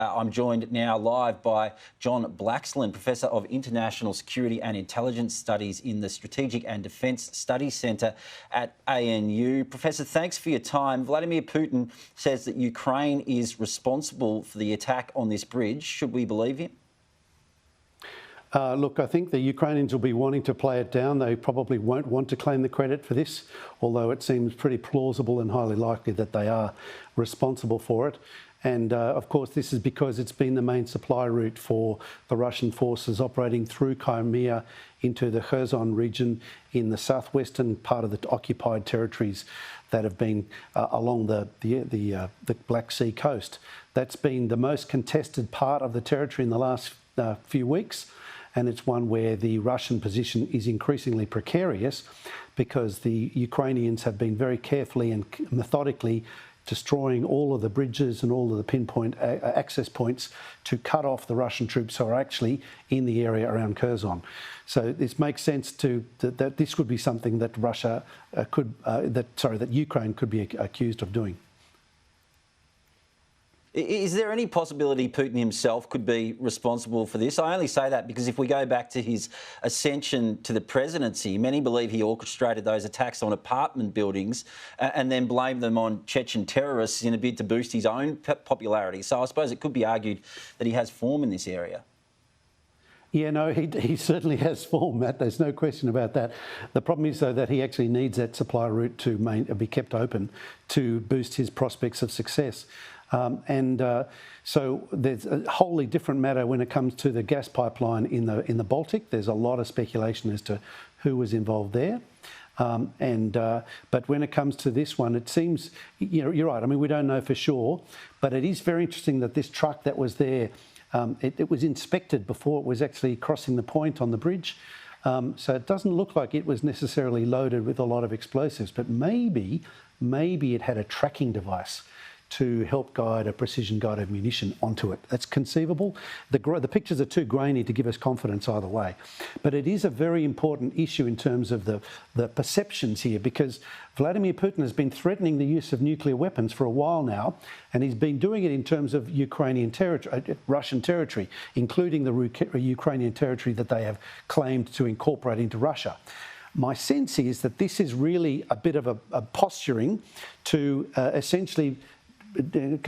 I'm joined now live by John Blaxland, Professor of International Security and Intelligence Studies in the Strategic and Defence Studies Centre at ANU. Professor, thanks for your time. Vladimir Putin says that Ukraine is responsible for the attack on this bridge. Should we believe him? Look, I think the Ukrainians will be wanting to play it down. They probably won't want to claim the credit for this, although it seems pretty plausible and highly likely that they are responsible for it. And of course, this is because it's been the main supply route for the Russian forces operating through Crimea into the Kherson region in the southwestern part of the occupied territories that have been along the Black Sea coast. That's been the most contested part of the territory in the last few weeks. And it's one where the Russian position is increasingly precarious because the Ukrainians have been very carefully and methodically destroying all of the bridges and all of the pinpoint access points to cut off the Russian troops who are actually in the area around Kherson. So this makes sense that this would be something that that Ukraine could be accused of doing. Is there any possibility Putin himself could be responsible for this? I only say that because if we go back to his ascension to the presidency, many believe he orchestrated those attacks on apartment buildings and then blamed them on Chechen terrorists in a bid to boost his own popularity. So I suppose it could be argued that he has form in this area. Yeah, no, he certainly has form, Matt. There's no question about that. The problem is, though, that he actually needs that supply route to be kept open to boost his prospects of success. So there's a wholly different matter when it comes to the gas pipeline in the Baltic. There's a lot of speculation as to who was involved there. But when it comes to this one, it seems, you're right. I mean, we don't know for sure, but it is very interesting that this truck that was there, it was inspected before it was actually crossing the point on the bridge. So it doesn't look like it was necessarily loaded with a lot of explosives, but maybe it had a tracking device to help guide a precision-guided munition onto it. That's conceivable. The pictures are too grainy to give us confidence either way. But it is a very important issue in terms of the perceptions here, because Vladimir Putin has been threatening the use of nuclear weapons for a while now, and he's been doing it in terms of Ukrainian territory, Russian territory, including the Ukrainian territory that they have claimed to incorporate into Russia. My sense is that this is really a bit of a posturing to essentially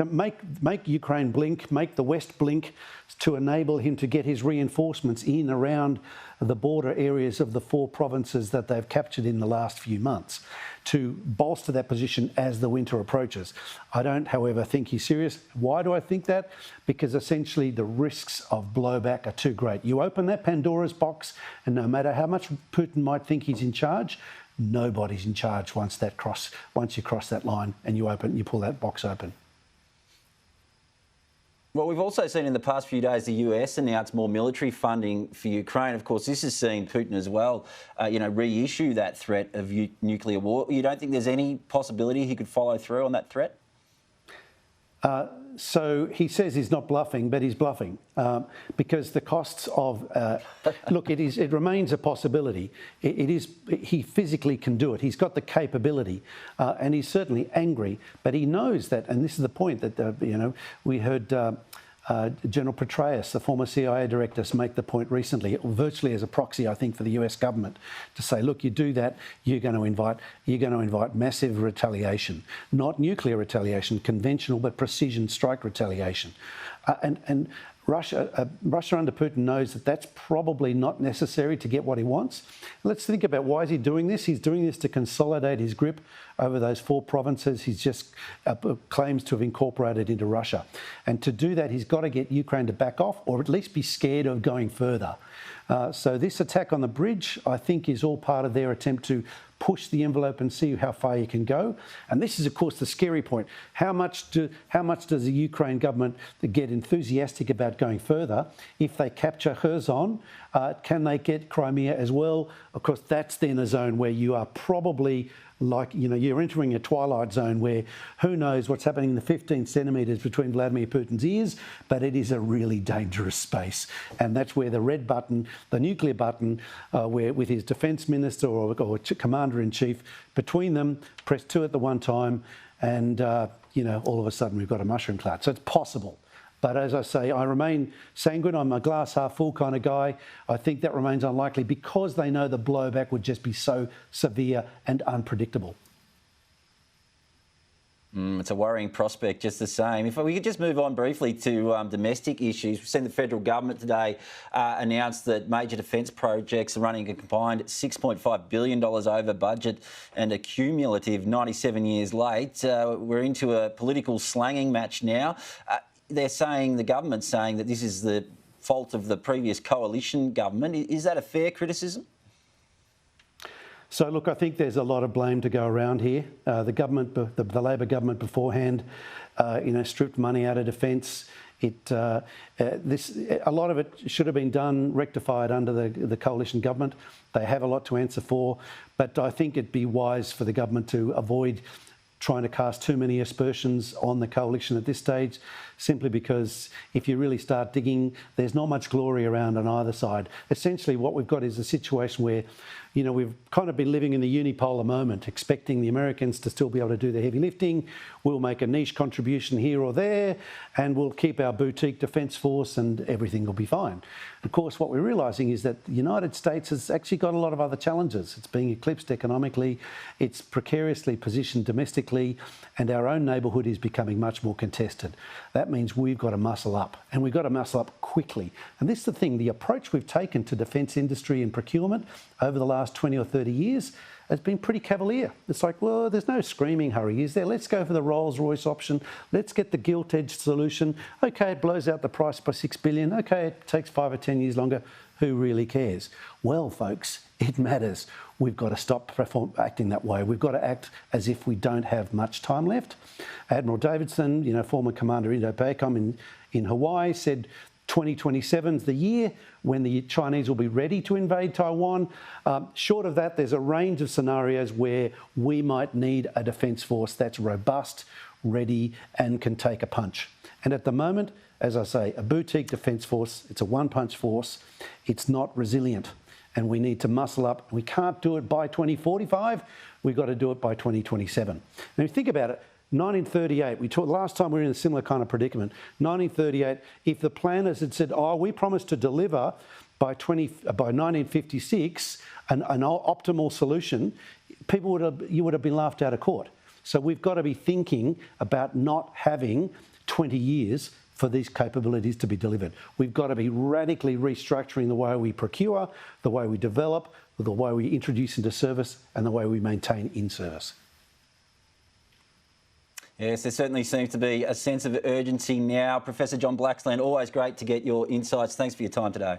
make Ukraine blink, make the West blink, to enable him to get his reinforcements in around the border areas of the 4 provinces that they've captured in the last few months, to bolster that position as the winter approaches. I don't, however, think he's serious. Why do I think that? Because essentially the risks of blowback are too great. You open that Pandora's box, and no matter how much Putin might think he's in charge, nobody's in charge once you cross that line and you pull that box open. Well, we've also seen in the past few days the US announce more military funding for Ukraine. Of course, this has seen Putin as well, reissue that threat of nuclear war. You don't think there's any possibility he could follow through on that threat? So he says he's not bluffing, but he's bluffing because the costs of look, it remains a possibility. He physically can do it. He's got the capability, and he's certainly angry. But he knows that, and this is the point that we heard General Petraeus, the former CIA director, make the point recently, virtually as a proxy, I think, for the US government, to say, look, you do that, you're going to invite massive retaliation, not nuclear retaliation, conventional but precision strike retaliation, and Russia under Putin knows that that's probably not necessary to get what he wants. Let's think about why is he doing this. He's doing this to consolidate his grip over those 4 provinces he's just claims to have incorporated into Russia. And to do that, he's got to get Ukraine to back off or at least be scared of going further. So this attack on the bridge, I think, is all part of their attempt to push the envelope and see how far you can go. And this is, of course, the scary point. How much does the Ukraine government get enthusiastic about going further? If they capture Kherson, can they get Crimea as well? Of course, that's then a zone where you are probably you're entering a twilight zone where who knows what's happening in the 15 centimetres between Vladimir Putin's ears, but it is a really dangerous space. And that's where the red button, the nuclear button, where with his defence minister or commander-in-chief, between them, press 2 at the one time, and all of a sudden we've got a mushroom cloud. So it's possible. But as I say, I remain sanguine. I'm a glass half full kind of guy. I think that remains unlikely because they know the blowback would just be so severe and unpredictable. It's a worrying prospect just the same. If we could just move on briefly to domestic issues. We've seen the federal government today announce that major defence projects are running a combined $6.5 billion over budget and a cumulative 97 years late. We're into a political slanging match now. The government's saying that this is the fault of the previous coalition government. Is that a fair criticism? So, look, I think there's a lot of blame to go around here. The government, the Labor government beforehand, stripped money out of defence. A lot of it should have been done, rectified under the coalition government. They have a lot to answer for, but I think it'd be wise for the government to avoid trying to cast too many aspersions on the coalition at this stage, simply because if you really start digging, there's not much glory around on either side. Essentially, what we've got is a situation where, we've kind of been living in the unipolar moment, expecting the Americans to still be able to do the heavy lifting. We'll make a niche contribution here or there, and we'll keep our boutique defence force and everything will be fine. Of course, what we're realising is that the United States has actually got a lot of other challenges. It's being eclipsed economically, it's precariously positioned domestically, and our own neighbourhood is becoming much more contested. That means we've got to muscle up, and we've got to muscle up quickly. And this is the thing, the approach we've taken to defence industry and procurement over the last 20 or 30 years has been pretty cavalier. It's like, well, there's no screaming hurry, is there? Let's go for the Rolls-Royce option. Let's get the gilt-edged solution. OK, it blows out the price by $6 billion. OK, it takes 5 or 10 years longer. Who really cares? Well, folks, it matters. We've got to stop acting that way. We've got to act as if we don't have much time left. Admiral Davidson, former commander Indo-PACOM in Hawaii, said 2027 is the year when the Chinese will be ready to invade Taiwan. Short of that, there's a range of scenarios where we might need a defence force that's robust, ready, and can take a punch. And at the moment, as I say, a boutique defence force, it's a one-punch force, it's not resilient, and we need to muscle up. We can't do it by 2045, we've got to do it by 2027. Now, think about it. 1938, we talked last time we were in a similar kind of predicament. 1938, if the planners had said, we promised to deliver by 1956 an optimal solution, you would have been laughed out of court. So we've got to be thinking about not having 20 years for these capabilities to be delivered. We've got to be radically restructuring the way we procure, the way we develop, the way we introduce into service, and the way we maintain in service. Yes, there certainly seems to be a sense of urgency now. Professor John Blaxland, always great to get your insights. Thanks for your time today.